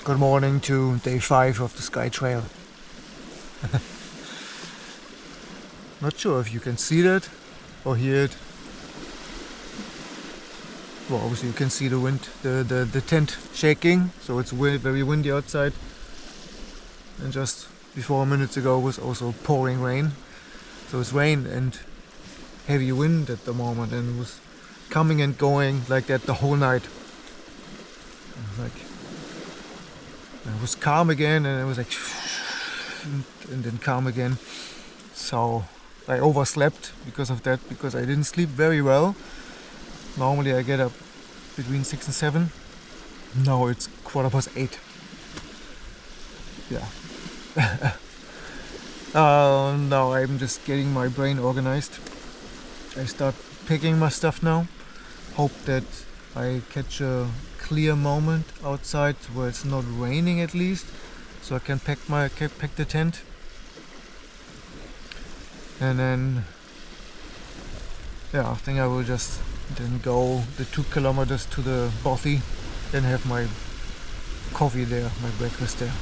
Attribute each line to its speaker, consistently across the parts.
Speaker 1: Good morning to day 5 of the Skye Trail. Not sure if you can see that or hear it. Well, obviously you can see the wind, the tent shaking, so it's very windy outside. And just before minutes ago was also pouring rain. So it's rain and heavy wind at the moment, and it was coming and going like that the whole night. It was calm again, and it was like and then calm again. So I overslept because of that, because I didn't sleep very well. Normally I get up between 6 and 7. No, it's 8:15. Yeah. Now I'm just getting my brain organized. I start picking my stuff now. Hope that I catch a clear moment outside where it's not raining at least, so I can pack the tent. And then I think I will just then go the 2 kilometers to the bothy, then have my coffee there, my breakfast there.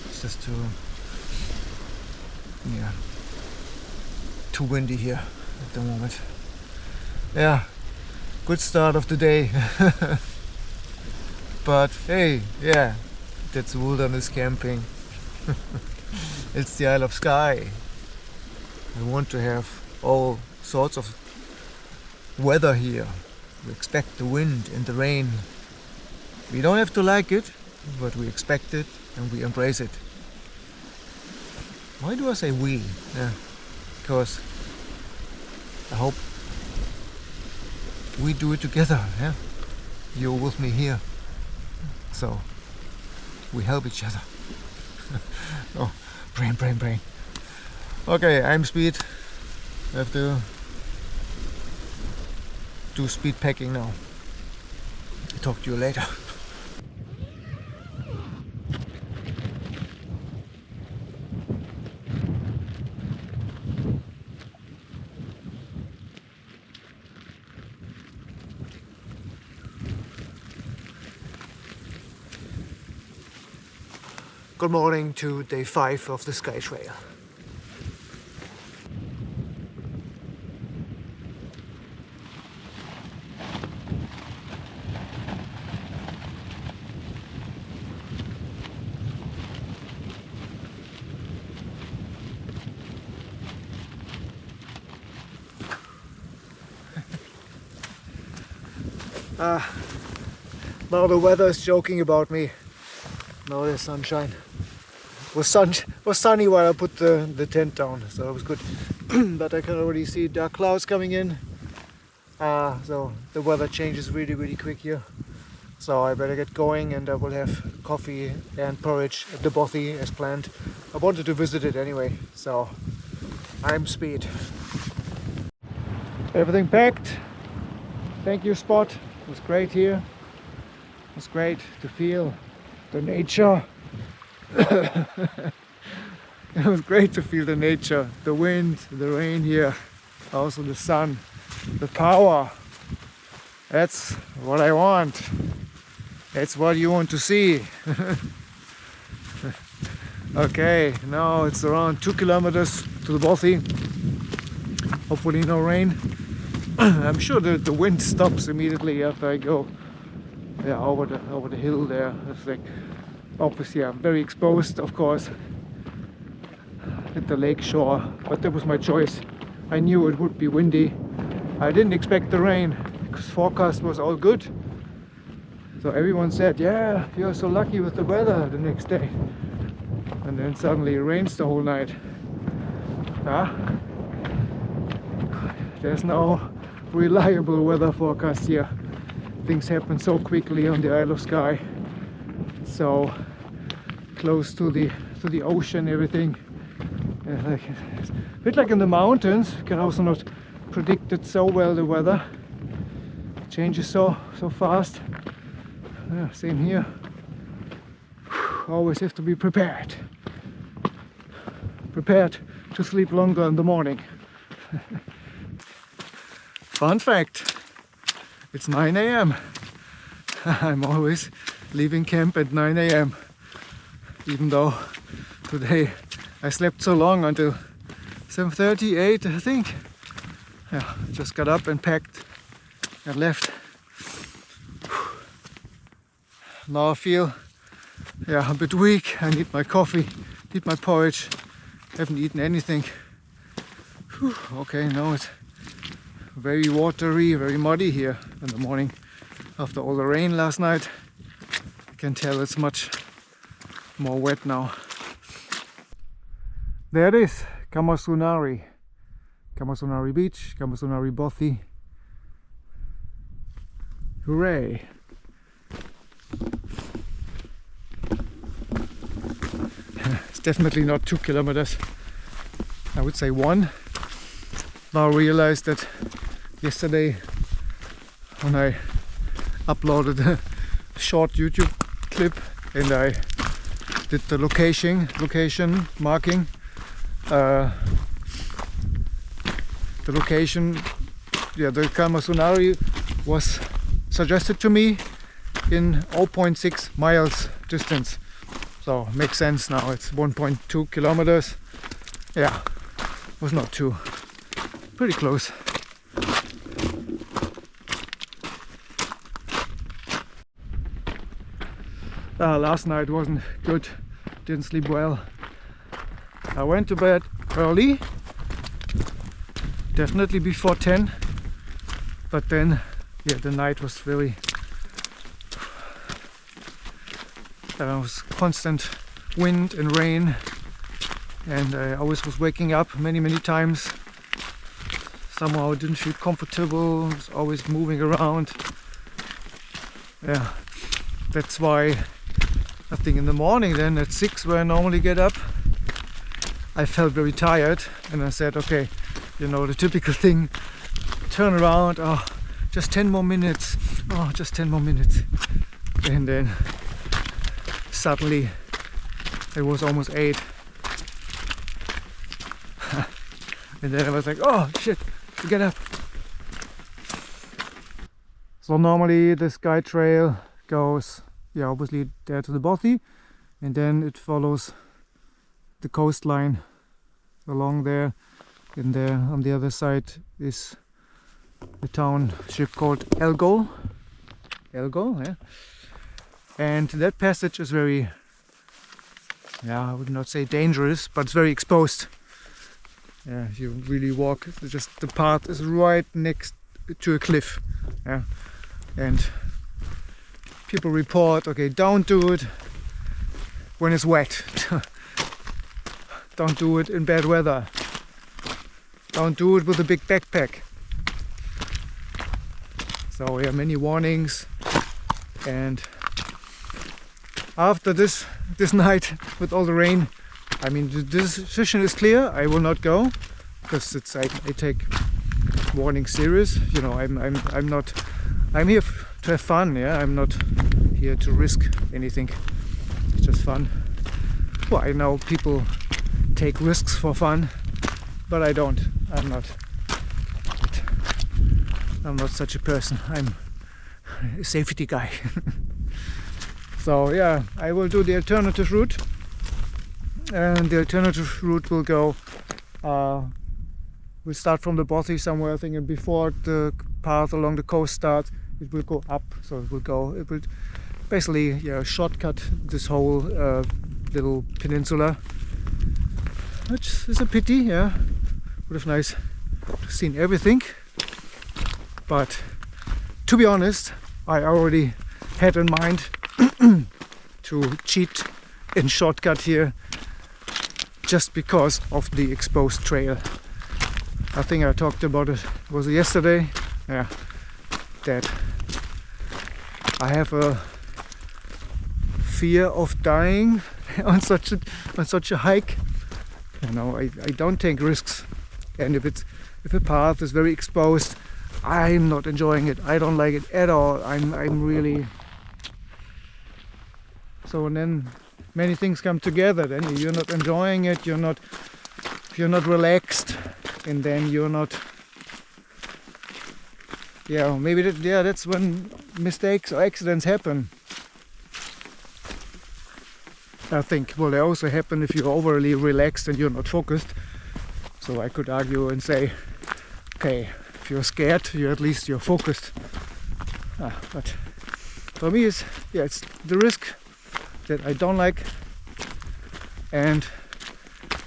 Speaker 1: It's just too windy here at the moment. Yeah, good start of the day. But hey, yeah, that's wilderness camping. It's the Isle of Skye. I want to have all sorts of weather here. We expect the wind and the rain. We don't have to like it, but we expect it and we embrace it. Why do I say we? Yeah, because I hope we do it together. Yeah, you're with me here, so we help each other. Oh, brain. Okay, I'm Speed. I have to do speed packing now. I'll talk to you later. Good morning to day 5 of the Skye Trail. Now the weather is joking about me. Now there's sunshine. It was sunny while I put the tent down, so it was good. But I can already see dark clouds coming in. So the weather changes really quick here. So I better get going, and I will have coffee and porridge at the bothy as planned. I wanted to visit it anyway, so I'm Speed. Everything packed. Thank you, Spot. It was great here. It was great to feel the nature. It was great to feel the nature, the wind, the rain here, also the sun, the power. That's what I want. That's what you want to see. Okay, now it's around 2 kilometers to the bothy. Hopefully no rain. I'm sure that the wind stops immediately after I go over the hill there. It's like, obviously I'm very exposed, of course, at the lake shore, but that was my choice. I knew it would be windy. I didn't expect the rain because forecast was all good. So everyone said, yeah, you're so lucky with the weather the next day. And then suddenly it rains the whole night. There's no reliable weather forecast here. Things happen so quickly on the Isle of Skye. So close to the ocean, everything. Like, a bit like in the mountains, you can also not predict it so well, the weather. It changes so fast. Same here. Always have to be prepared. Prepared to sleep longer in the morning. Fun fact, it's 9 AM. I'm always leaving camp at 9 AM. even though today I slept so long until 7:30, 8 I think. Yeah, just got up and packed and left. Now I feel a bit weak. I need my coffee, need my porridge. Haven't eaten anything. Whew. Okay, now it's very watery, very muddy here in the morning after all the rain last night. I can tell it's much more wet now. There it is, Camasunary. Camasunary Beach, Camasunary Bothy. Hooray! It's definitely not 2 kilometers. I would say 1. Now I realized that yesterday when I uploaded a short YouTube clip and I did the location marking, the location, the Camasunary was suggested to me in 0.6 miles distance. So makes sense now, it's 1.2 kilometers. Yeah, was not too, pretty close. Last night wasn't good, didn't sleep well. I went to bed early, definitely before 10, but then the night was very there was constant wind and rain, and I always was waking up many times. Somehow I didn't feel comfortable, was always moving around. Yeah, that's why I think in the morning then at 6 where I normally get up, I felt very tired and I said, okay, the typical thing, turn around, oh, just 10 more minutes, oh, just 10 more minutes. And then suddenly it was almost 8. And then I was like, oh shit, get up. So normally the Skye Trail goes, obviously there to the Bothy, and then it follows the coastline along there. And there on the other side is the township called Elgol. Elgol, yeah. And that passage is very, I would not say dangerous, but it's very exposed. Yeah, if you really walk, just the path is right next to a cliff. Yeah, and people report, okay, don't do it when it's wet. Don't do it in bad weather. Don't do it with a big backpack. So many warnings. And after this night with all the rain, I mean, the decision is clear. I will not go because I take warning serious. I'm here to have fun. Yeah, I'm not here to risk anything. It's just fun. Well, I know people take risks for fun, but I don't. I'm not such a person. I'm a safety guy. So yeah, I will do the alternative route, and the alternative route will go, we'll start from the Bothy somewhere, I think, and before the path along the coast starts, it will go up. So it will basically shortcut this whole little peninsula, which is a pity. Yeah, would have nice seen everything, but to be honest, I already had in mind to cheat and shortcut here just because of the exposed trail. I think I talked about it, was it yesterday? Yeah, that I have a fear of dying on such a hike. I don't take risks, and if a path is very exposed, I'm not enjoying it. I don't like it at all. I'm really. So and then many things come together. Then you're not enjoying it. You're not relaxed, and then you're not. Yeah, maybe that's when mistakes or accidents happen. I think, well, they also happen if you're overly relaxed and you're not focused. So I could argue and say, okay, if you're scared, at least you're focused. But for me, it's the risk that I don't like, and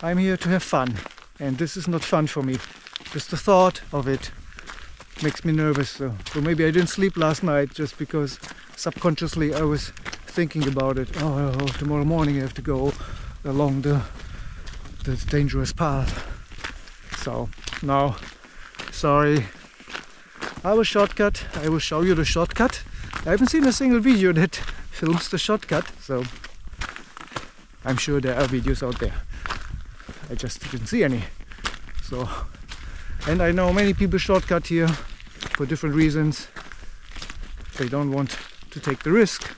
Speaker 1: I'm here to have fun, and this is not fun for me. Just the thought of it makes me nervous. So maybe I didn't sleep last night just because subconsciously I was thinking about it. Oh, tomorrow morning I have to go along the dangerous path. So now, sorry, I will shortcut. I will show you the shortcut. I haven't seen a single video that films the shortcut, so I'm sure there are videos out there. I just didn't see any. So, and I know many people shortcut here for different reasons. They don't want to take the risk,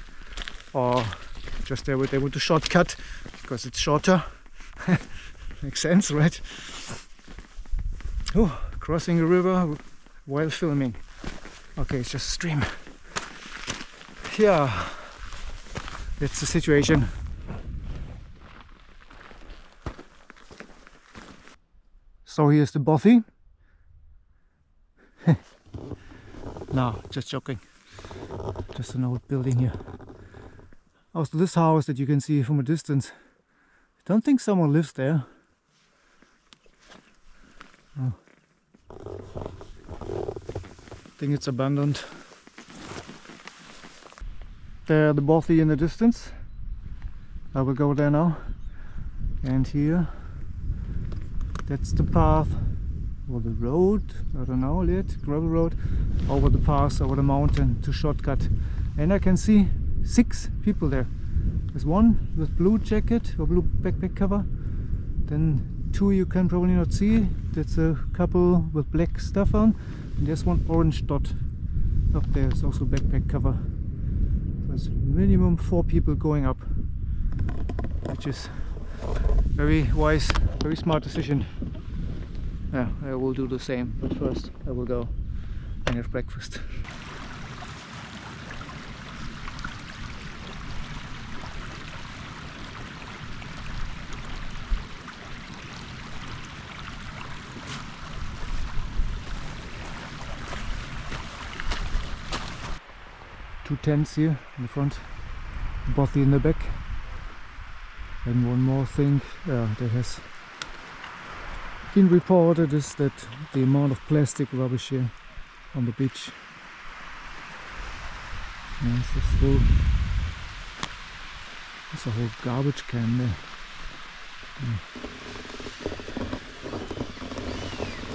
Speaker 1: or just they want to shortcut because it's shorter. Makes sense, right? Oh, crossing a river while filming. Okay, it's just a stream. Yeah, that's the situation. So here's the bothy. No, just joking. Just an old building here. Also, this house that you can see from a distance, I don't think someone lives there. Oh. I think it's abandoned. There, the bothy in the distance. I will go there now. And here, that's the path, or the road, I don't know yet, gravel road, over the pass, over the mountain to shortcut. And I can see 6 people there. There's one with blue jacket or blue backpack cover. Then 2 you can probably not see. That's a couple with black stuff on. And there's one orange dot up there. It's also backpack cover. So it's minimum 4 people going up, which is very wise, very smart decision. Yeah, I will do the same, but first I will go and have breakfast. Two tents here in the front, bothy in the back. And one more thing that has been reported is that the amount of plastic rubbish here on the beach. Yeah, this is full. There's a whole garbage can there.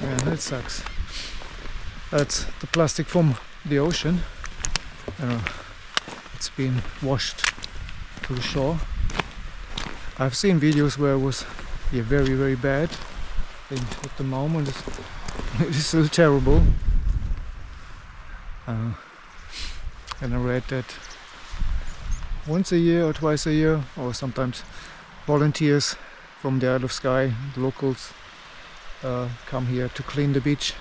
Speaker 1: Yeah, that sucks. That's the plastic from the ocean. It's been washed to the shore. I've seen videos where it was very, very bad, and at the moment it's still terrible. And I read that once a year or twice a year, or sometimes volunteers from the Isle of Skye, the locals, come here to clean the beach,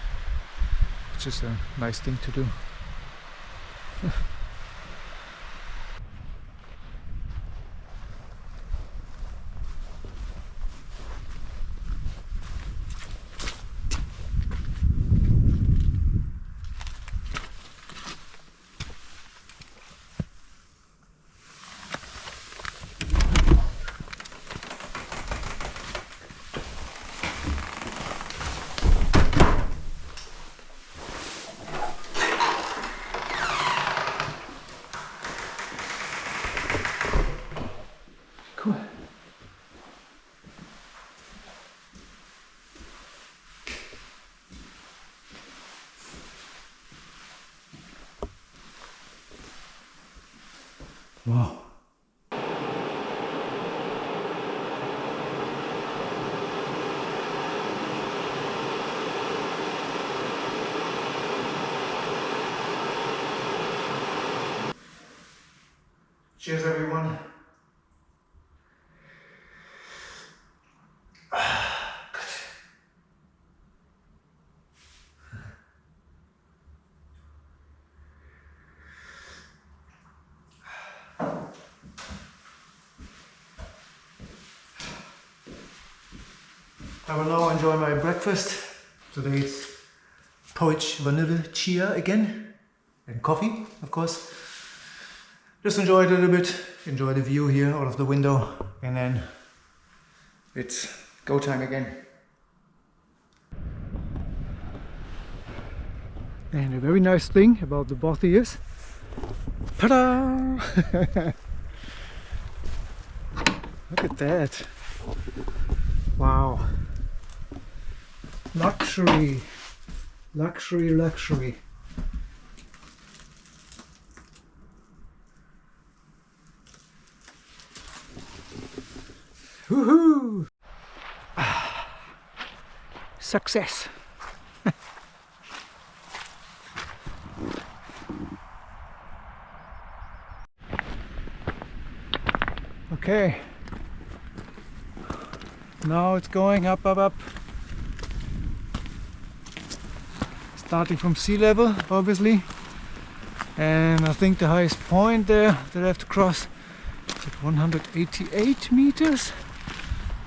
Speaker 1: which is a nice thing to do. Cool. Wow. Cheers, everyone. I will now enjoy my breakfast. Today it's porridge, vanilla, chia again, and coffee, of course. Just enjoy it a little bit, enjoy the view here out of the window, and then it's go time again. And a very nice thing about the bothy is, ta-da! Look at that! Wow! Luxury! Luxury, luxury! Woohoo! Success! Okay, now it's going up, up, up. Starting from sea level, obviously, and I think the highest point there that I have to cross is at 188 meters,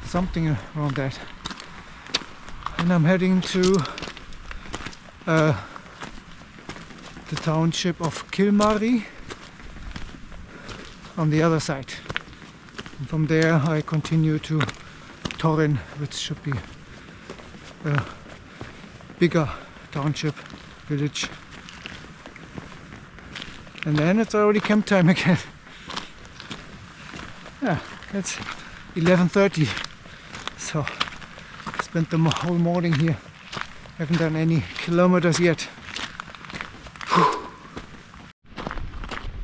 Speaker 1: something around that. And I'm heading to the township of Kilmary on the other side. And from there I continue to Torrin, which should be a bigger township, village. And then it's already camp time again. Yeah, it's 11:30. So I spent the whole morning here. Haven't done any kilometers yet.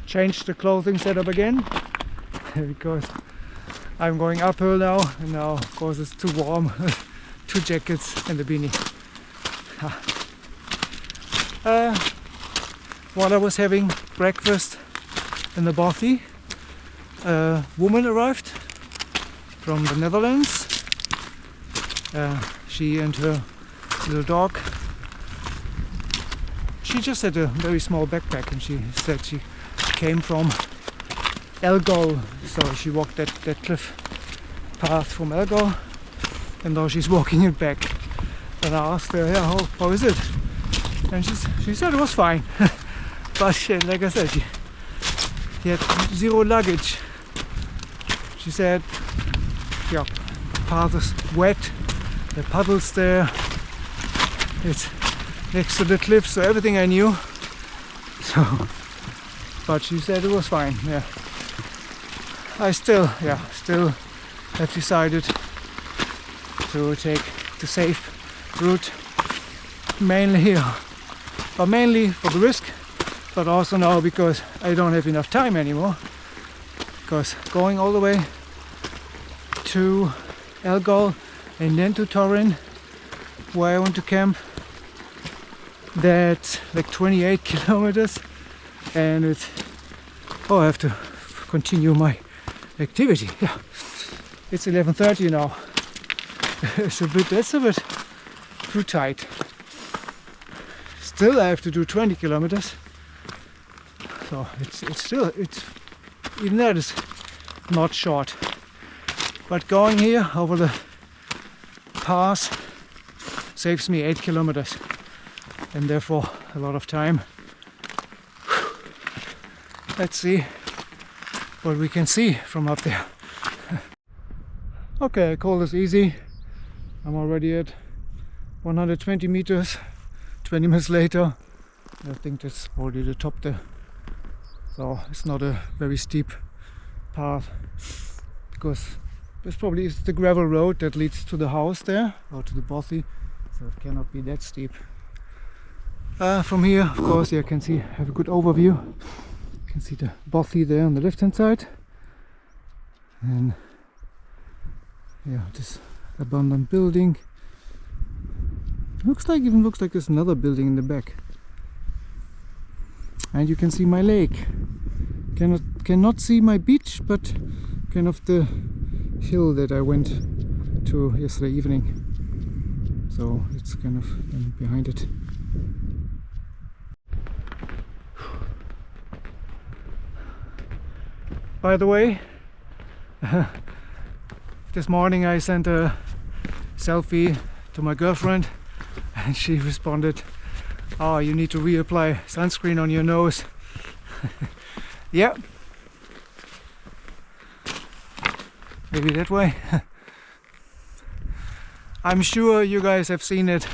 Speaker 1: Changed the clothing setup again because I'm going uphill now, and now of course it's too warm. 2 jackets and a beanie. While I was having breakfast in the bothy, a woman arrived from the Netherlands. She and her little dog. She just had a very small backpack, and she said she came from Elgol, so she walked that cliff path from Elgol, and now she's walking it back. And I asked her, yeah, how is it? And she said it was fine. But like I said, she had 0 luggage. She said, yeah, the path is wet, there are puddles there, it's next to the cliff, so everything I knew. So, but she said it was fine, yeah. I still have decided to take the safe route, mainly for the risk, but also now because I don't have enough time anymore, because going all the way to Elgol and then to Torrin, where I want to camp, that's like 28 kilometers, and it's, oh, I have to continue my activity. Yeah, it's 11:30 now. That's a bit too tight. Still I have to do 20 kilometers, so it's even that is not short. But going here over the pass saves me 8 kilometers, and therefore a lot of time. Let's see what we can see from up there. Okay, I call this easy. I'm already at 120 meters, 20 minutes later. I think that's already the top there. So it's not a very steep path, because this probably is the gravel road that leads to the house there, or to the bothy, so it cannot be that steep. From here, of course, you can see, have a good overview. You can see the bothy there on the left hand side, and yeah, this abandoned building. Looks like there's another building in the back. And you can see my lake. Cannot see my beach, but kind of the hill that I went to yesterday evening. So it's kind of behind it. By the way, this morning I sent a selfie to my girlfriend, and she responded, "Oh, you need to reapply sunscreen on your nose." Yeah, maybe that way. I'm sure you guys have seen it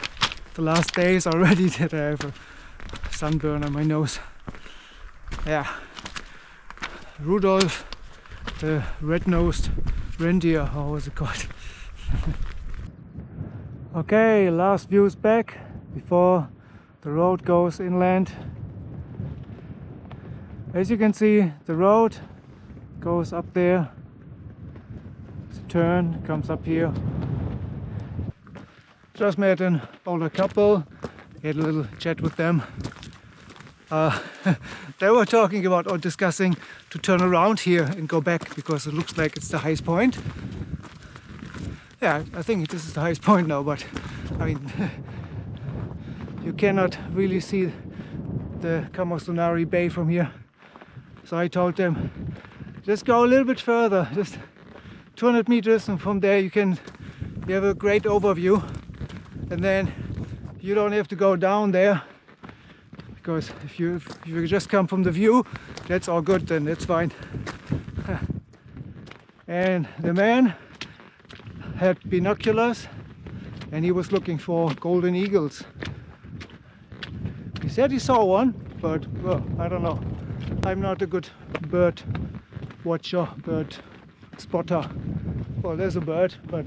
Speaker 1: the last days already that I have a sunburn on my nose. Yeah, Rudolph the red-nosed reindeer, how was it called? Okay, last views back before the road goes inland. As you can see, the road goes up there, it's a turn, comes up here. Just met an older couple, had a little chat with them. They were talking about or discussing to turn around here and go back because it looks like it's the highest point. Yeah, I think this is the highest point now, but I mean, you cannot really see the Camasunary Bay from here. So I told them, just go a little bit further, just 200 meters, and from there you have a great overview, and then you don't have to go down there, because if you just come from the view, that's all good, then that's fine. And the man had binoculars and he was looking for golden eagles. He said he saw one, but well, I don't know. I'm not a good bird watcher, bird spotter. Well, there's a bird, but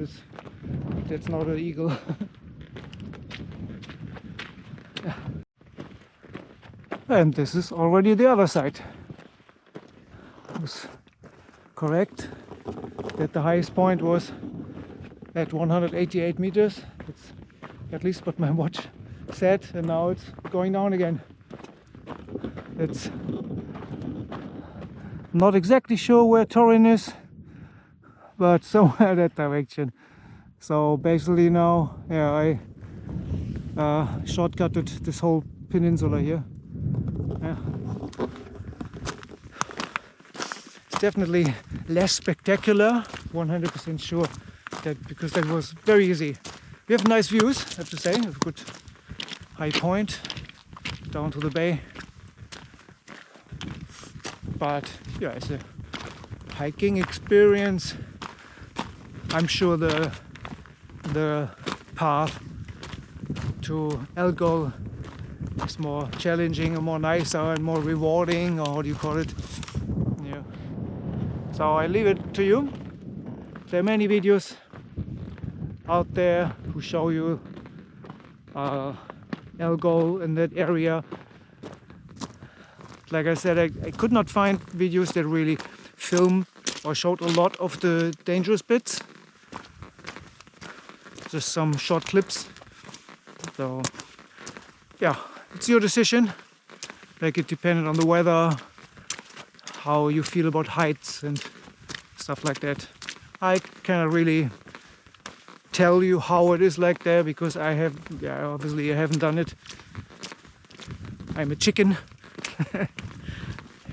Speaker 1: that's not an eagle. Yeah. And this is already the other side. It was correct that the highest point was at 188 meters. It's at least what my watch said, and now it's going down again. It's not exactly sure where Torin is, but somewhere that direction. So basically now, yeah, I shortcutted this whole peninsula here. Yeah. It's definitely less spectacular, 100% sure, because that was very easy. We have nice views, I have to say, a good high point down to the bay. But yeah, it's a hiking experience. I'm sure the path to Elgol is more challenging and more nicer and more rewarding, or how do you call it? Yeah. So I leave it to you. There are many videos out there who show you Elgol in that area. Like I said, I could not find videos that really film or showed a lot of the dangerous bits. Just some short clips. So yeah, it's your decision. Like, it depended on the weather, how you feel about heights and stuff like that. I cannot really tell you how it is like there, because obviously I haven't done it. I'm a chicken.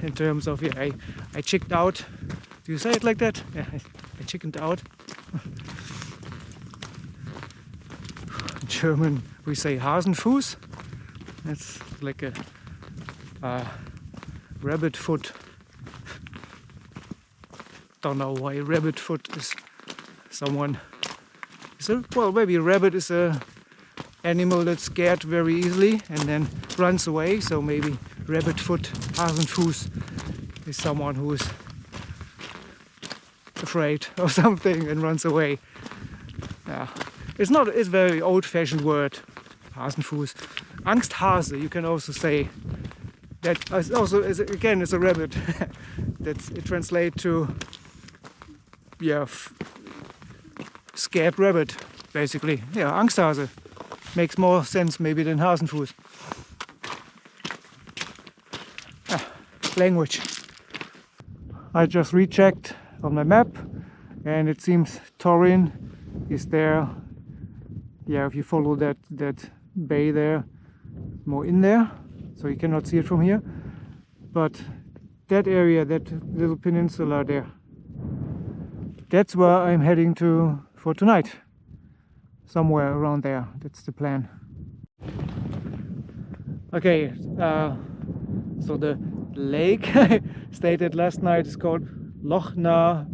Speaker 1: In terms of, yeah, I chicked out. Do you say it like that? Yeah, I chickened out. In German we say Hasenfuß. That's like a rabbit foot. Don't know why rabbit foot is someone. Well, maybe a rabbit is a animal that's scared very easily and then runs away. So maybe rabbit foot, Hasenfuß, is someone who is afraid of something and runs away. Yeah, it's a very old-fashioned word, Hasenfuß. Angsthase, you can also say. That also is, again, it's a rabbit. It translates to, yeah, scared rabbit, basically. Yeah, Angsthase makes more sense maybe than Hasenfuß. Language. I just rechecked on my map, and it seems Torin is there. Yeah, if you follow that bay there, more in there, so you cannot see it from here. But that area, that little peninsula there, that's where I'm heading to for tonight. somewhere around there. That's the plan. Okay, so the lake I stated last night is called Loch na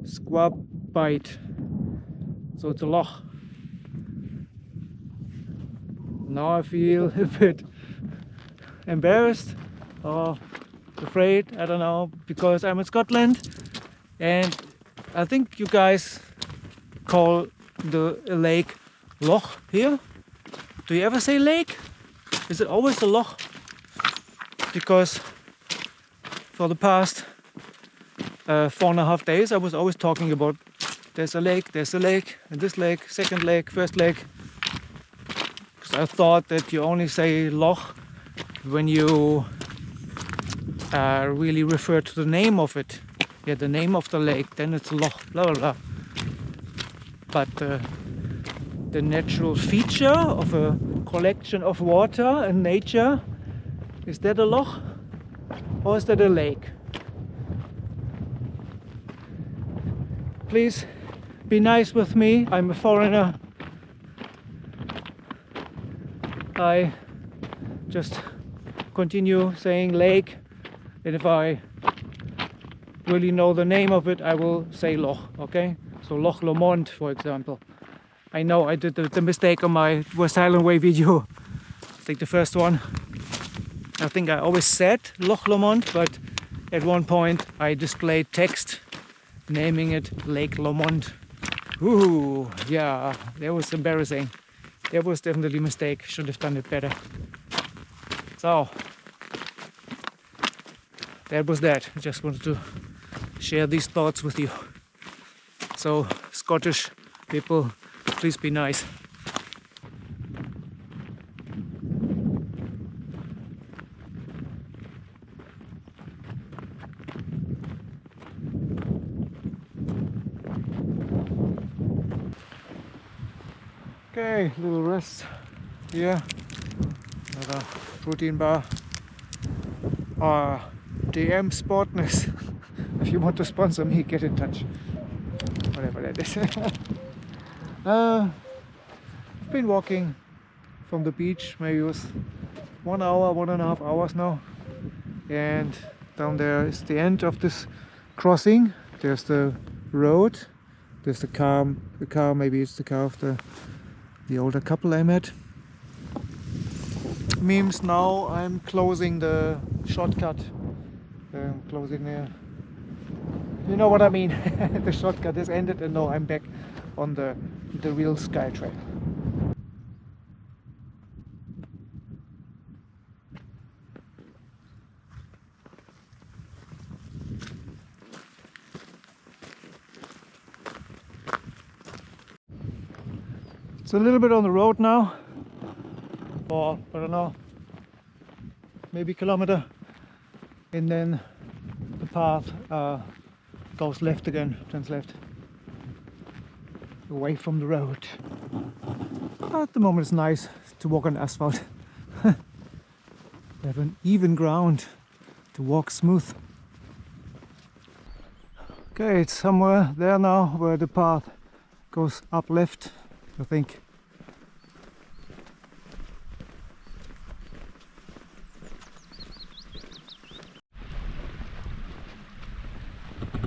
Speaker 1: Squabite. So it's a loch. Now I feel a bit embarrassed or afraid, I don't know, because I'm in Scotland and I think you guys call the lake loch here. Do you ever say lake? Is it always a loch? Because for the past 4.5 days I was always talking about there's a lake, and this lake, second lake, first lake. Because I thought that you only say loch when you really refer to the name of it. Yeah, the name of the lake, then it's a loch, blah blah blah. But the natural feature of a collection of water and nature, is that a loch or is that a lake? Please be nice with me, I'm a foreigner. I just continue saying lake, and if I really know the name of it I will say loch, okay? So Loch Lomond, for example. I know I did the mistake on my West Highland Way video. I think the first one. I think I always said Loch Lomond, but at one point I displayed text naming it Lake Lomond. Ooh, yeah, that was embarrassing. That was definitely a mistake. Should have done it better. So, that was that. I just wanted to share these thoughts with you. So, Scottish people, please be nice. Okay, little rest here. Another protein bar. DM Sportness. If you want to sponsor me, get in touch. Whatever that is. I've been walking from the beach, maybe it was 1 hour, 1.5 hours now. And down there is the end of this crossing. There's the road. There's the car, maybe it's the car of the older couple I met. Means now I'm closing the shortcut. Closing there. You know what I mean. The shortcut has ended and now I'm back on the real Skye Trail. It's a little bit on the road now, or I don't know, maybe a kilometer, and then the path goes left again, turns left, away from the road. At the moment it's nice to walk on asphalt. We have an even ground to walk smooth. Okay, it's somewhere there now where the path goes up left, I think.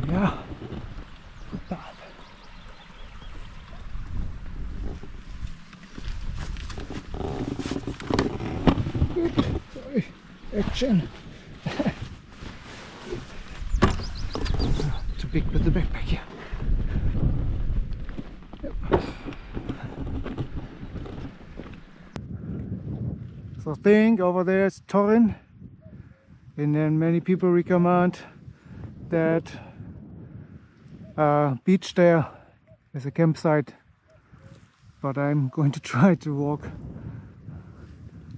Speaker 1: Yeah, good path. Good, sorry, action. Too big with the backpack here. Yep. So I think over there is Torrin, and then many people recommend that beach there as a campsite, but I'm going to try to walk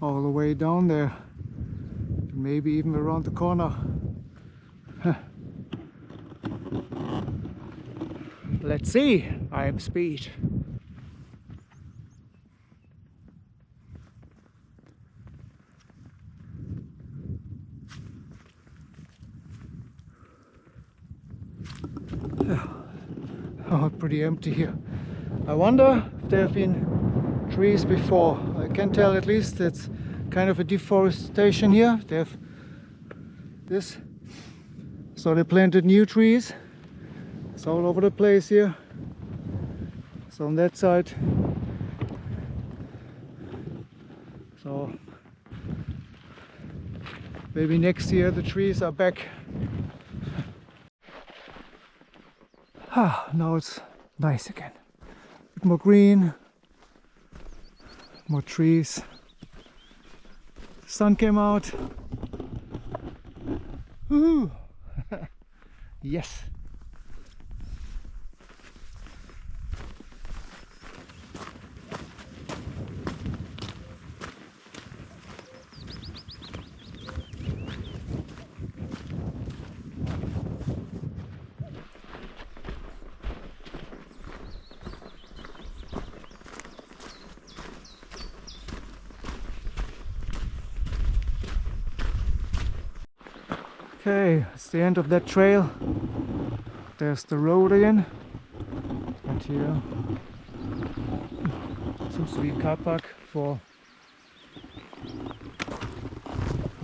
Speaker 1: all the way down there, maybe even around the corner. Let's see, I am speed. Oh, pretty empty here. I wonder if there have been trees before. I can tell at least it's kind of a deforestation here. They have this, so they planted new trees. It's all over the place here. So on that side, so maybe next year the trees are back. Now it's nice again. A bit more green, more trees. The sun came out. Woohoo! Yes. Okay, it's the end of that trail. There's the road again. And here seems to be a car park for,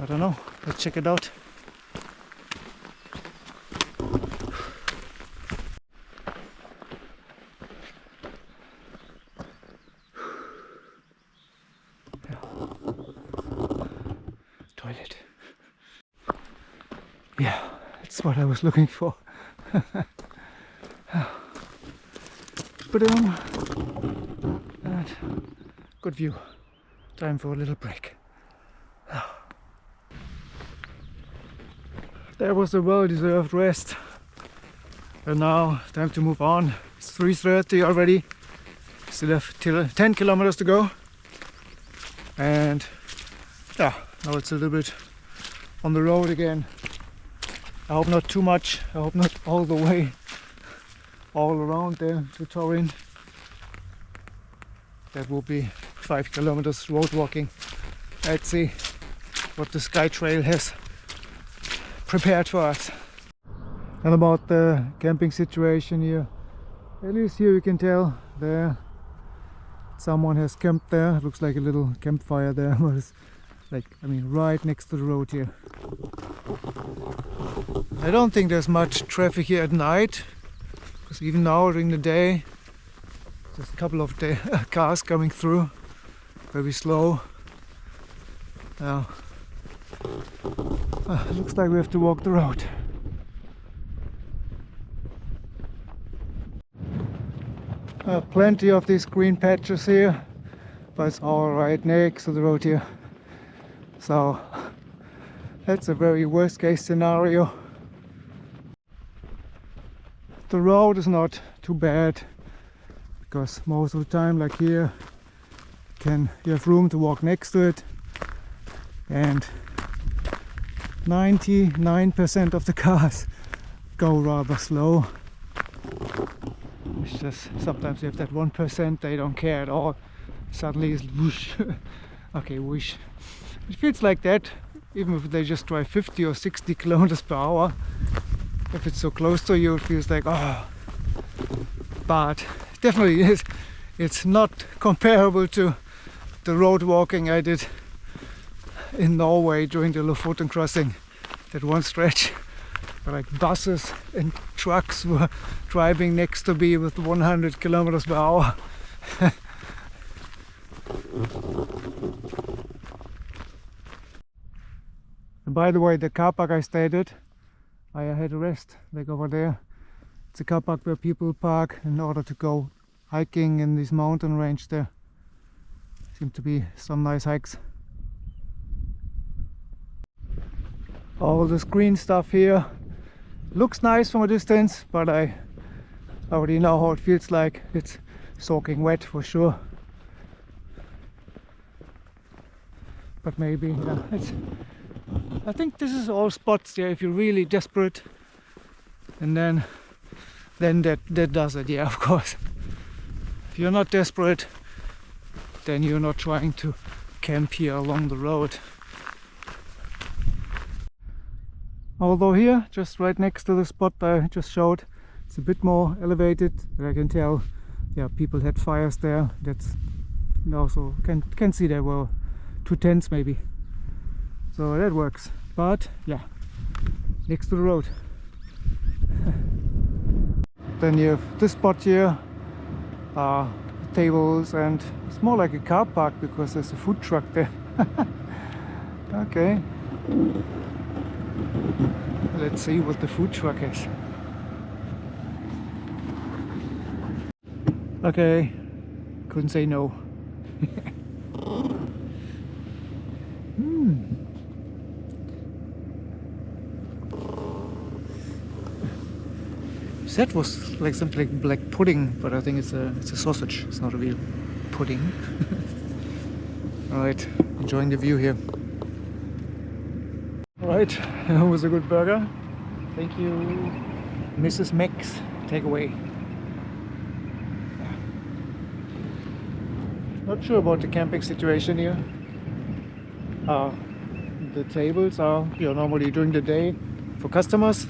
Speaker 1: I don't know, let's check it out. Toilet. Yeah, that's what I was looking for. And good view. Time for a little break. That was a well-deserved rest. And now time to move on. It's 3:30 already. Still have till 10 kilometers to go. And yeah, now it's a little bit on the road again. I hope not too much. I hope not all the way, all around there to Torin. That will be 5 kilometers road walking. Let's see what the Skye Trail has prepared for us. And about the camping situation here, at least here you can tell there someone has camped there. It looks like a little campfire there, but it's like, I mean, right next to the road here. I don't think there's much traffic here at night, because even now during the day there's a couple of cars coming through, very slow. Now, it looks like we have to walk the road. Plenty of these green patches here, but it's all right next to the road here. So that's a very worst case scenario. The road is not too bad, because most of the time, like here, you have room to walk next to it, and 99% of the cars go rather slow. It's just sometimes you have that 1%, they don't care at all. Suddenly it's whoosh. Okay, whoosh. It feels like that even if they just drive 50 or 60 kilometers per hour. If it's so close to you, it feels like, oh. But definitely is. It's not comparable to the road walking I did in Norway during the Lofoten crossing. That one stretch where like buses and trucks were driving next to me with 100 kilometers per hour. And by the way, the car park I stayed at, I had a rest like over there. It's a car park where people park in order to go hiking in this mountain range there. Seem to be some nice hikes. All this green stuff here looks nice from a distance, but I already know how it feels like. It's soaking wet for sure. But maybe, yeah, I think this is all spots there if you're really desperate, and then that does it, yeah, of course. If you're not desperate, then you're not trying to camp here along the road. Although here, just right next to the spot I just showed, it's a bit more elevated, and I can tell yeah, people had fires there. That's also can see there were 2 tents maybe, so that works. But yeah, next to the road. Then you have this spot here, tables, and it's more like a car park because there's a food truck there. Okay, let's see what the food truck is. Okay, couldn't say no. That was like something like black pudding, but I think it's a sausage. It's not a real pudding. Alright, enjoying the view here. Alright, that was a good burger. Thank you, Mrs. Max. Takeaway. Not sure about the camping situation here. The tables are normally during the day for customers,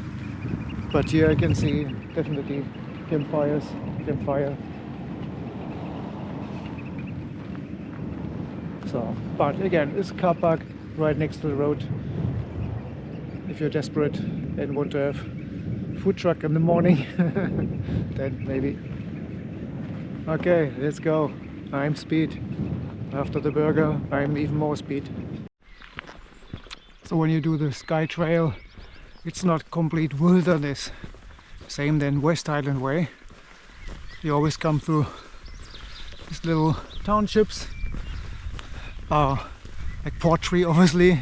Speaker 1: but here I can see definitely campfire. So, but again, it's a car park right next to the road. If you're desperate and want to have food truck in the morning, then maybe. Okay, let's go. I'm speed. After the burger, I'm even more speed. So when you do the Skye Trail, it's not complete wilderness. Same than West Highland Way. You always come through these little townships, like Portree obviously,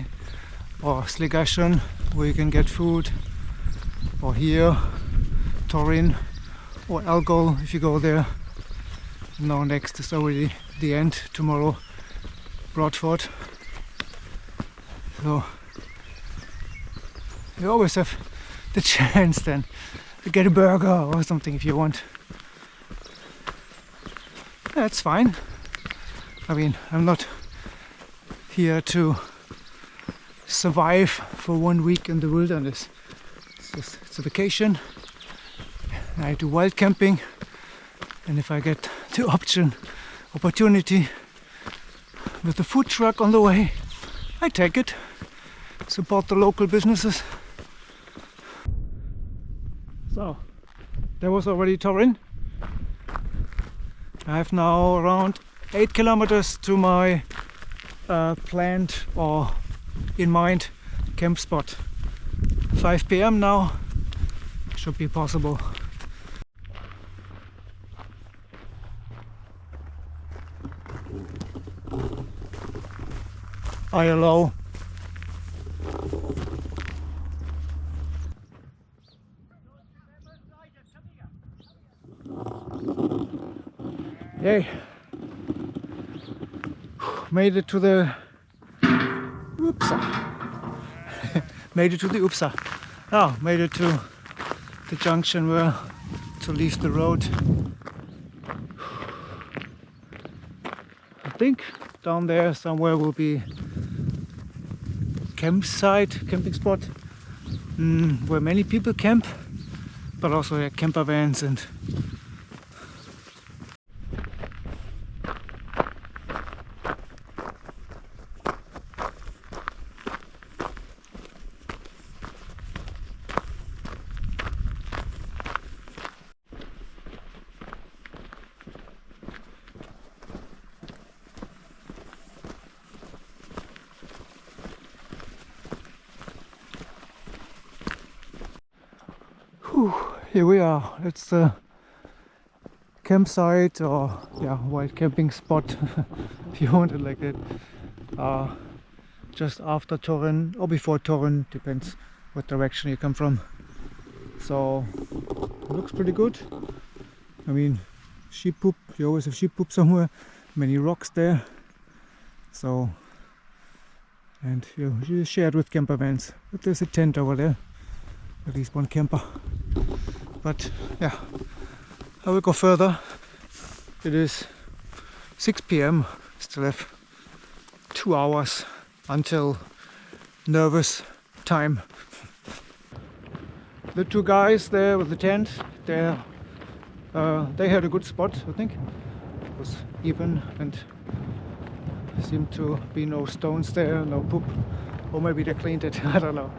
Speaker 1: or Sligashon, where you can get food, or here, Torin, or Elgol if you go there. Now next is already the end, tomorrow Broadford. So you always have the chance then to get a burger or something if you want. That's fine. I mean, I'm not here to survive for 1 week in the wilderness. It's a vacation. I do wild camping, and if I get the opportunity with the food truck on the way, I take it. Support the local businesses. So, there was already Torin. I have now around 8 kilometers to my planned or in mind camp spot. 5 p.m. now, should be possible. ILO. Yay! Made it to the made it to the Upsa. Oh, made it to the junction where to leave the road. I think down there somewhere will be camping spot, where many people camp, but also camper vans and here we are. It's the campsite, or wild camping spot if you want it like that. Just after Torin or before Torin, depends what direction you come from. So it looks pretty good. I mean, sheep poop, you always have sheep poop somewhere, many rocks there. So, and you share it with camper vans. But there's a tent over there, at least one camper. But yeah, I will go further. It is 6 p.m. Still have 2 hours until nervous time. The 2 guys there with the tent, they're They had a good spot, I think. It was even and seemed to be no stones there, no poop. Or maybe they cleaned it, I don't know.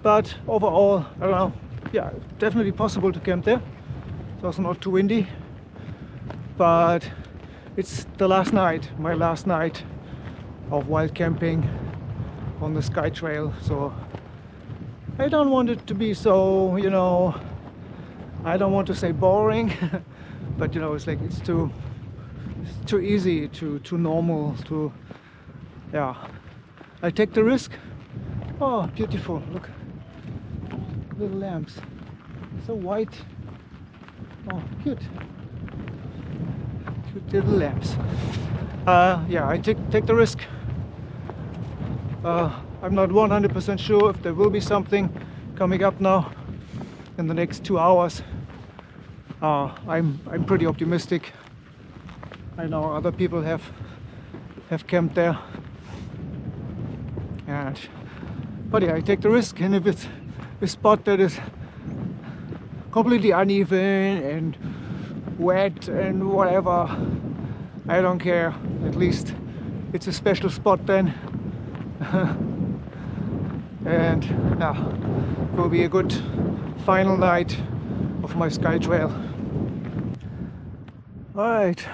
Speaker 1: But overall, I don't know, yeah, definitely possible to camp there. It's also not too windy. But it's the last night, my last night of wild camping on the Skye Trail. So I don't want it to be so, you know, I don't want to say boring, but you know, it's like it's too easy, too normal, too, yeah. I take the risk. Oh, beautiful! Look, little lamps, so white. Oh, cute, cute little lamps. Yeah, I take the risk. I'm not 100% sure if there will be something coming up now in the next 2 hours. I'm pretty optimistic. I know other people have camped there, but yeah, I take the risk. And if it's a spot that is completely uneven and wet and whatever, I don't care. At least it's a special spot then. And yeah, it will be a good final night of my Skye Trail. Alright,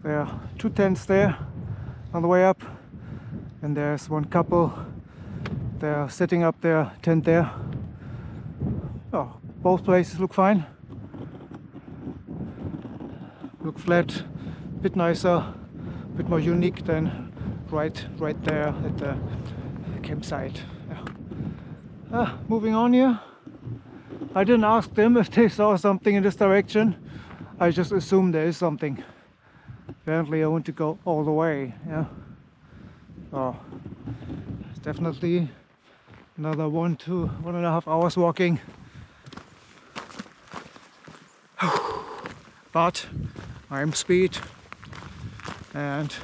Speaker 1: there are 2 tents there on the way up, and there's one couple. They're setting up their tent there. Oh, both places look fine. Look flat, a bit nicer, a bit more unique than right there at the campsite. Yeah. Moving on here. I didn't ask them if they saw something in this direction. I just assumed there is something. Apparently I want to go all the way. Yeah. Oh, it's definitely another 1 to 1.5 hours walking. But I'm speed, and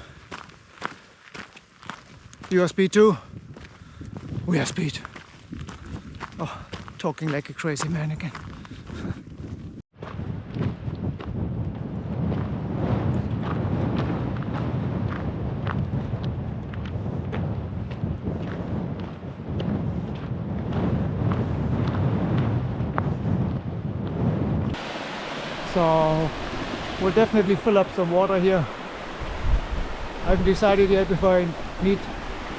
Speaker 1: you are speed too. We are speed. Oh, talking like a crazy man again. So we'll definitely fill up some water here. I haven't decided yet if I need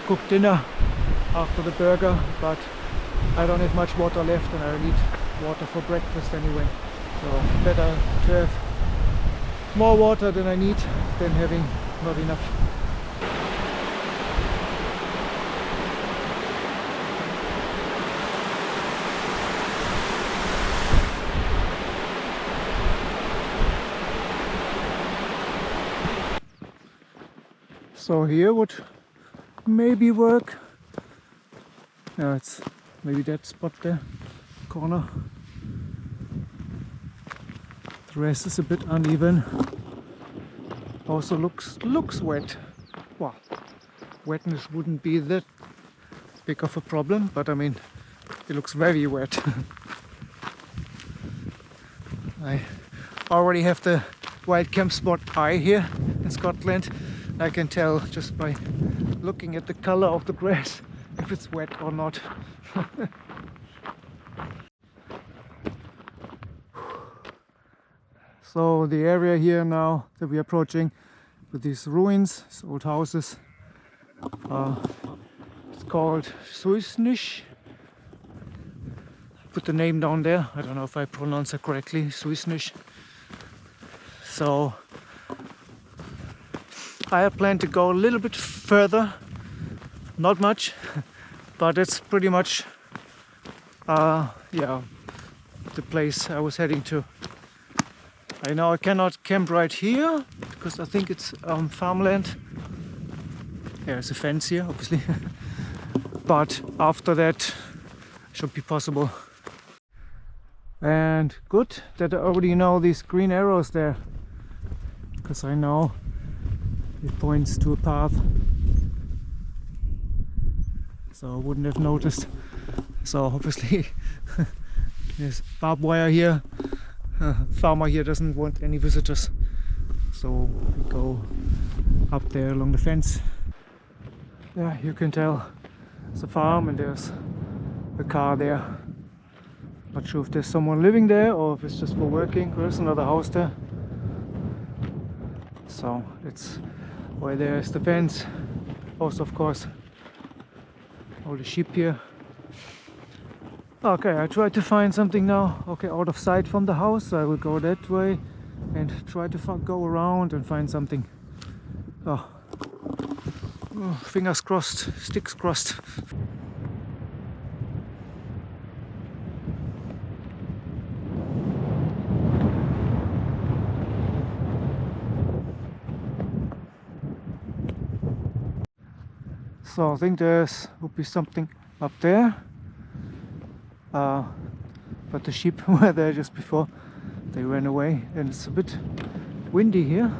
Speaker 1: cooked dinner after the burger, but I don't have much water left and I need water for breakfast anyway. So better to have more water than I need than having not enough. So here would maybe work. Yeah, it's maybe that spot there, corner. The rest is a bit uneven. Also looks wet. Well, wetness wouldn't be that big of a problem, but I mean, it looks very wet. I already have the wild camp spot eye here in Scotland. I can tell just by looking at the color of the grass if it's wet or not. So the area here now that we're approaching with these ruins, these old houses, it's called Suisnish. Put the name down there. I don't know if I pronounce it correctly. Suisnish. So I had planned to go a little bit further, not much, but it's pretty much yeah, the place I was heading to. I know I cannot camp right here because I think it's farmland. There's a fence here, obviously, but after that should be possible. And good that I already know these green arrows there, because I know it points to a path, so I wouldn't have noticed. So obviously there's barbed wire here, Farmer here doesn't want any visitors, so we go up there along the fence. Yeah, you can tell it's a farm and there's a car there. Not sure if there's someone living there or if it's just for working. There's another house there. So it's where there's the fence. Also, of course, all the sheep here. Okay, I tried to find something now. Okay, out of sight from the house. I will go that way and try to go around and find something. Oh. Oh, fingers crossed, sticks crossed. So I think there's would be something up there, but the sheep were there just before they ran away, and it's a bit windy here.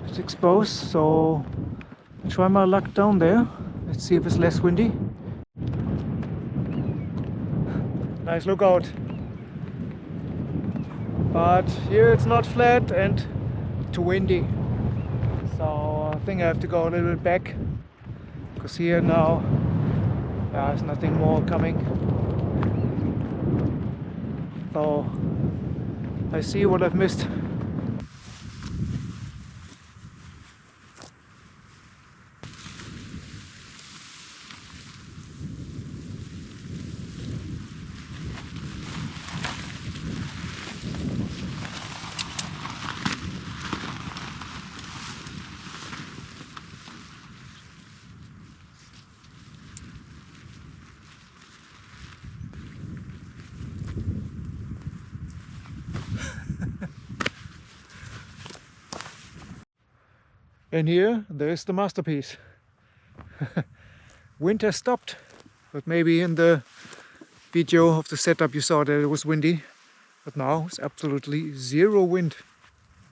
Speaker 1: It's exposed, so I'll try my luck down there. Let's see if it's less windy. Nice lookout. But here it's not flat and too windy, so I think I have to go a little bit back. Because here now there's nothing more coming. So I see what I've missed. And here, there's the masterpiece. Wind has stopped, but maybe in the video of the setup you saw that it was windy. But now it's absolutely zero wind.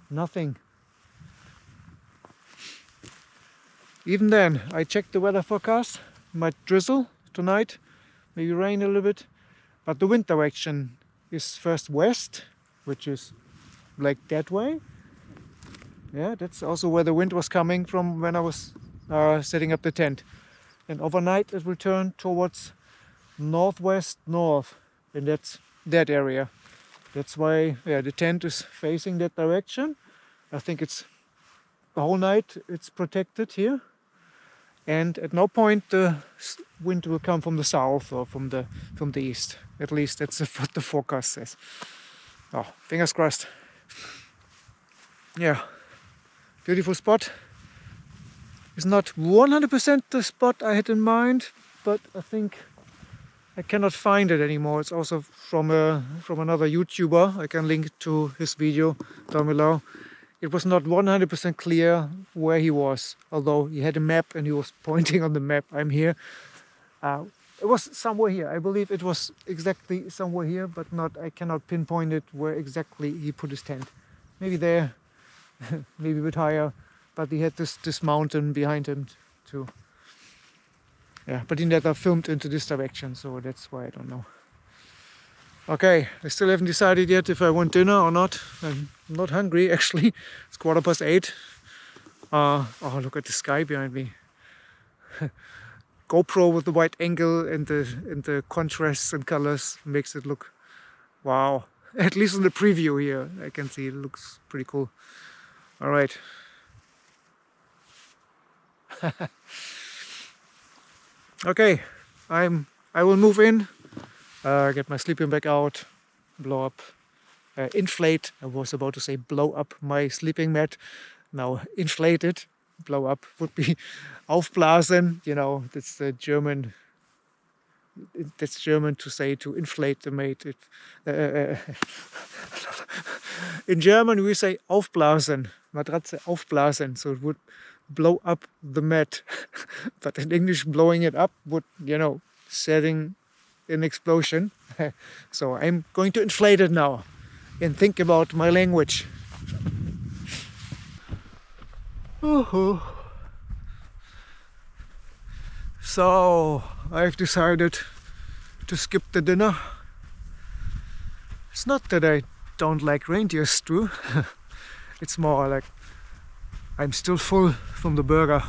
Speaker 1: Nothing. Even then, I checked the weather forecast. Might drizzle tonight, maybe rain a little bit. But the wind direction is first west, which is like that way. Yeah, that's also where the wind was coming from when I was setting up the tent. And overnight it will turn towards northwest north, and that's that area. That's why the tent is facing that direction. I think it's the whole night it's protected here. And at no point the wind will come from the south or from the east. At least that's what the forecast says. Oh, fingers crossed. Yeah. Beautiful spot. It's not 100% the spot I had in mind, but I think I cannot find it anymore. It's also from another YouTuber. I can link to his video down below. It was not 100% clear where he was, although he had a map and he was pointing on the map. I'm here. It was somewhere here. I believe it was exactly somewhere here, but I cannot pinpoint it where exactly he put his tent. Maybe there. Maybe a bit higher, but he had this mountain behind him too. Yeah, but he never filmed into this direction, so that's why I don't know. Okay, I still haven't decided yet if I want dinner or not. I'm not hungry actually. It's 8:15. Oh, look at the sky behind me. GoPro with the wide angle and the contrasts and colors makes it look wow. At least in the preview here, I can see it looks pretty cool. All right. Okay, I will move in, get my sleeping bag out, blow up, inflate. I was about to say blow up my sleeping mat. Now inflate it. Blow up would be aufblasen. You know, that's the German. That's German to say to inflate the mat. In German we say aufblasen, Matratze aufblasen, so it would blow up the mat. But in English, blowing it up would, you know, setting an explosion. So I'm going to inflate it now and think about my language. So I've decided to skip the dinner. It's not that I don't like reindeer stew. It's more like I'm still full from the burger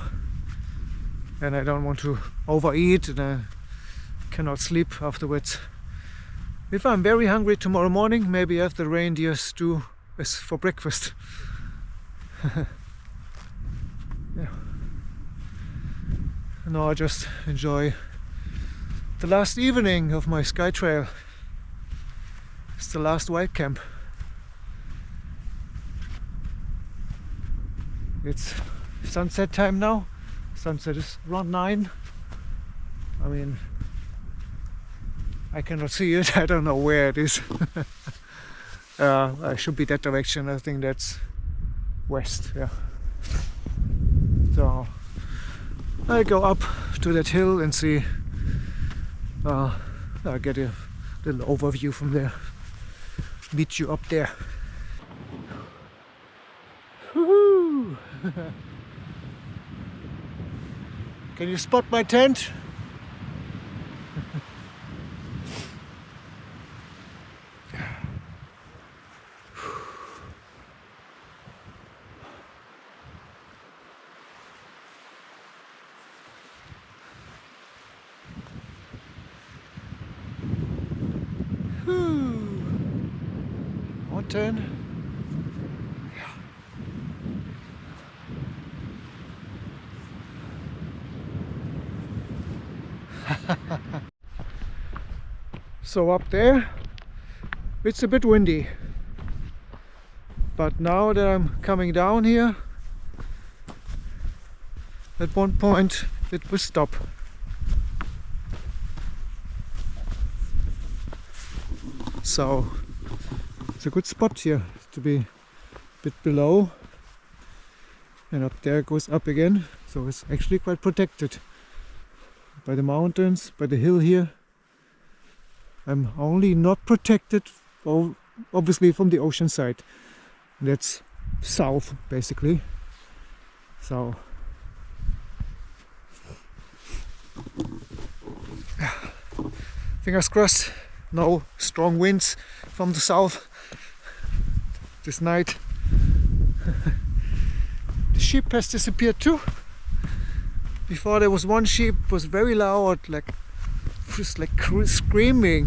Speaker 1: and I don't want to overeat and I cannot sleep afterwards. If I'm very hungry tomorrow morning, maybe I have the reindeer stew as for breakfast. Yeah. Now I just enjoy the last evening of my Skye Trail. It's the last wild camp. It's sunset time now. Sunset is around 9. I mean, I cannot see it. I don't know where it is. I should be that direction. I think that's west. Yeah. So I go up to that hill and see. I'll get a little overview from there. Meet you up there. Woohoo! Can you spot my tent? Mountain. So up there it's a bit windy, but now that I'm coming down here, at one point it will stop. So it's a good spot here to be a bit below, and up there it goes up again, so it's actually quite protected by the mountains, by the hill here. I'm only not protected, obviously, from the ocean side. That's south, basically. So fingers crossed, no strong winds from the south this night. The sheep has disappeared too. Before there was one sheep, was very loud, like just like screaming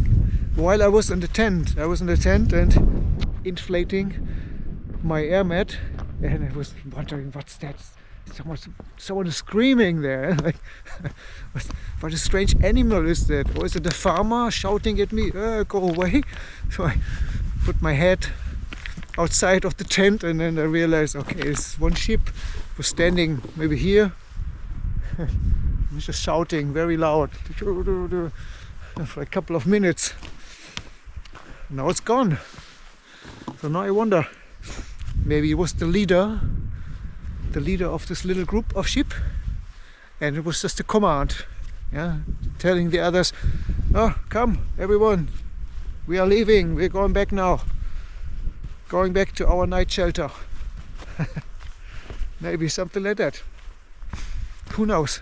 Speaker 1: while I was in the tent. I was in the tent and inflating my air mat, and I was wondering, what's that? Someone is screaming there. Like, what a strange animal is that? Or is it a farmer shouting at me, go away? So I put my head outside of the tent, and then I realized, okay, it's one sheep was standing maybe here. He's just shouting very loud for a couple of minutes. Now it's gone. So now I wonder, maybe it was the leader of this little group of sheep, and it was just a command, yeah, telling the others, oh, come everyone, we are leaving, we're going back now, going back to our night shelter. Maybe something like that. Who knows?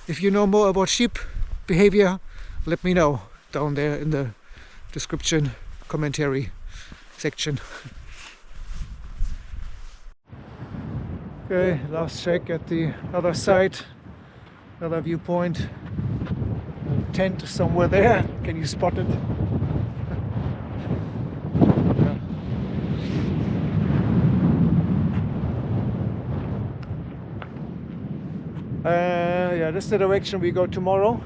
Speaker 1: If you know more about sheep behavior, let me know down there in the description commentary section. Okay, last check at the other side, other viewpoint. The tent is somewhere there. Can you spot it? Yeah, this is the direction we go tomorrow.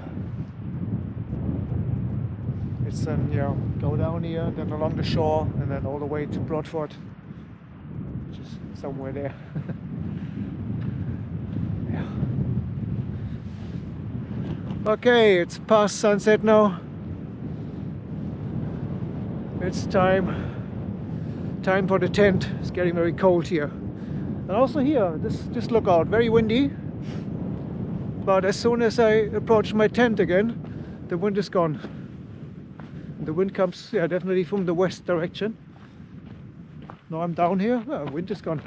Speaker 1: It's then, go down here, then along the shore, and then all the way to Broadford, which is somewhere there. Yeah. Okay, it's past sunset now. It's time for the tent. It's getting very cold here. And also here, this lookout, very windy. But as soon as I approach my tent again, the wind is gone. The wind comes, definitely from the west direction. Now I'm down here, wind is gone.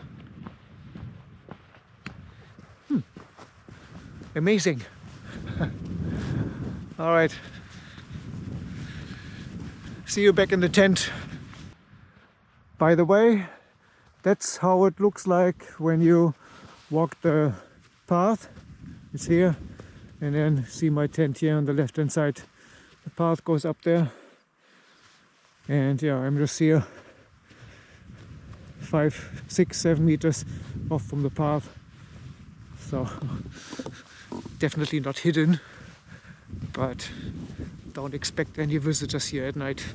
Speaker 1: Amazing. All right. See you back in the tent. By the way, that's how it looks like when you walk the path. It's here, and then see my tent here on the left hand side. The path goes up there, and yeah, I'm just here 5, 6, 7 meters off from the path, so definitely not hidden, but don't expect any visitors here at night.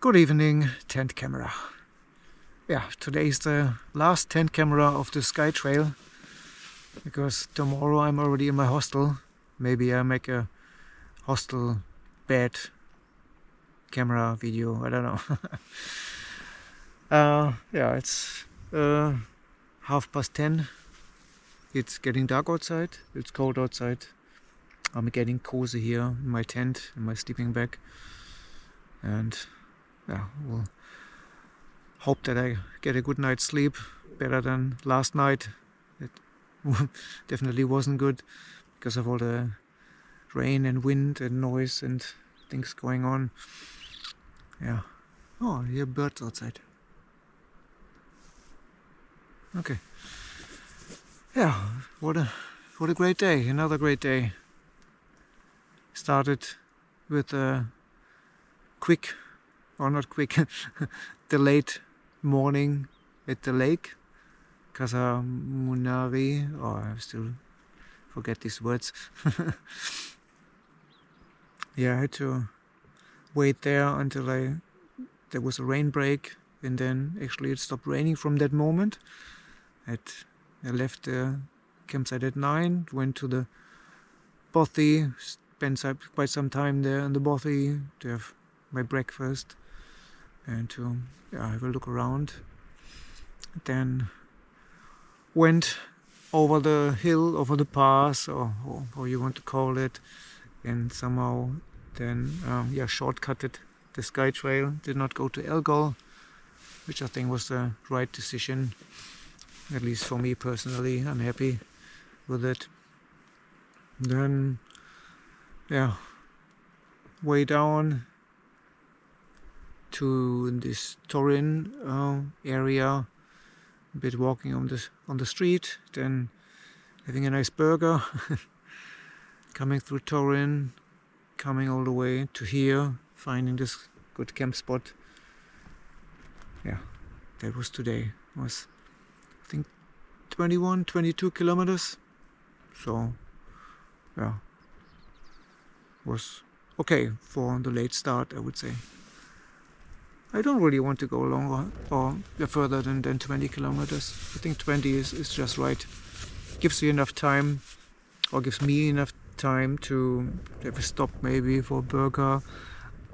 Speaker 1: Good evening, tent camera. Yeah, today is the last tent camera of the Skye Trail, because tomorrow I'm already in my hostel. Maybe I make a hostel bed camera video, I don't know. Yeah, it's 10:30. It's getting dark outside, it's cold outside. I'm getting cozy here in my tent, in my sleeping bag, and yeah, we'll hope that I get a good night's sleep, better than last night. It definitely wasn't good because of all the rain and wind and noise and things going on. Yeah. Oh, I hear birds outside. Okay. Yeah, what a great day, another great day. Started with a quick, or not quick, the late morning at the lake, Camasunary, I still forget these words. Yeah, I had to wait there until there was a rain break, and then actually it stopped raining from that moment. I left the campsite at 9, went to the bothy, spent quite some time there in the bothy to have my breakfast and to have a look around. Then went over the hill, over the pass, or how you want to call it, and somehow then shortcutted the Skye Trail. Did not go to Elgol, which I think was the right decision, at least for me personally. I'm happy with it. Then way down to this Torin area, a bit walking on the street, then having a nice burger, coming through Torin, coming all the way to here, finding this good camp spot. Yeah, that was today. It was, I think, 21, 22 kilometers. So yeah, was okay for the late start, I would say. I don't really want to go longer or further than 20 kilometers. I think 20 is just right. Gives you enough time, or gives me enough time to have a stop maybe for a burger,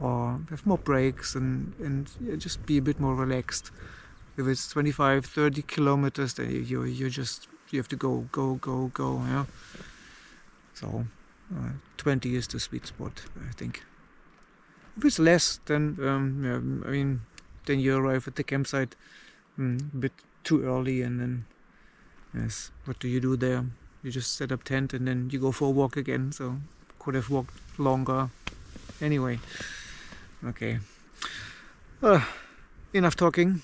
Speaker 1: or have more breaks and just be a bit more relaxed. If it's 25, 30 kilometers, then you have to go, yeah. So 20 is the sweet spot, I think. If it's less, then then you arrive at the campsite a bit too early, and then yes, what do you do there? You just set up tent and then you go for a walk again. So could have walked longer. Anyway, okay. Enough talking.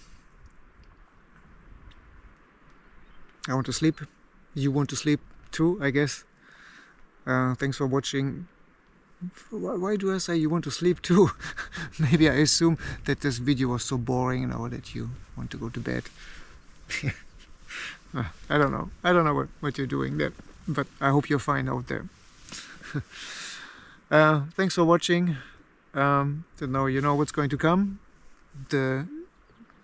Speaker 1: I want to sleep. You want to sleep too, I guess. Thanks for watching. Why do I say you want to sleep too? Maybe I assume that this video was so boring now that you want to go to bed. I don't know what you're doing there, but I hope you're fine out there. Thanks for watching. So now you know what's going to come. The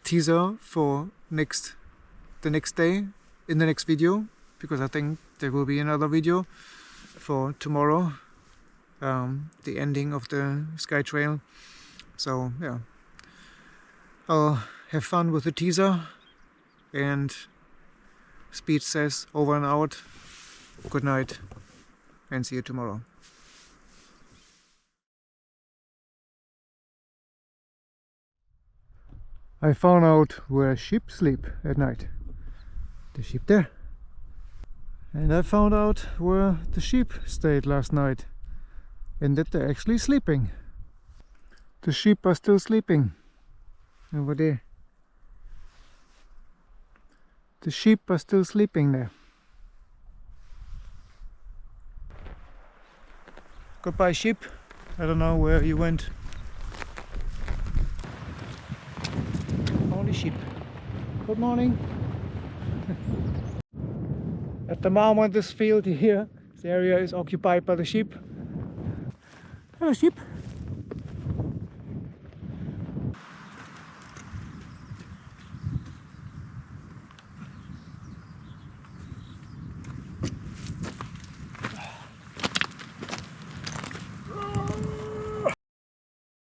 Speaker 1: teaser for the next day in the next video, because I think there will be another video for tomorrow. The ending of the Skye Trail. So yeah, I'll have fun with the teaser, and Speed says over and out. Good night and see you tomorrow. I found out where sheep sleep at night. The sheep there. And I found out where the sheep stayed last night. and that they're actually sleeping. The sheep are still sleeping over there. The sheep are still sleeping there. Goodbye, sheep. I don't know where you went. Only sheep. Good morning. At the moment, this field here, this area is occupied by the sheep. Hello, sheep.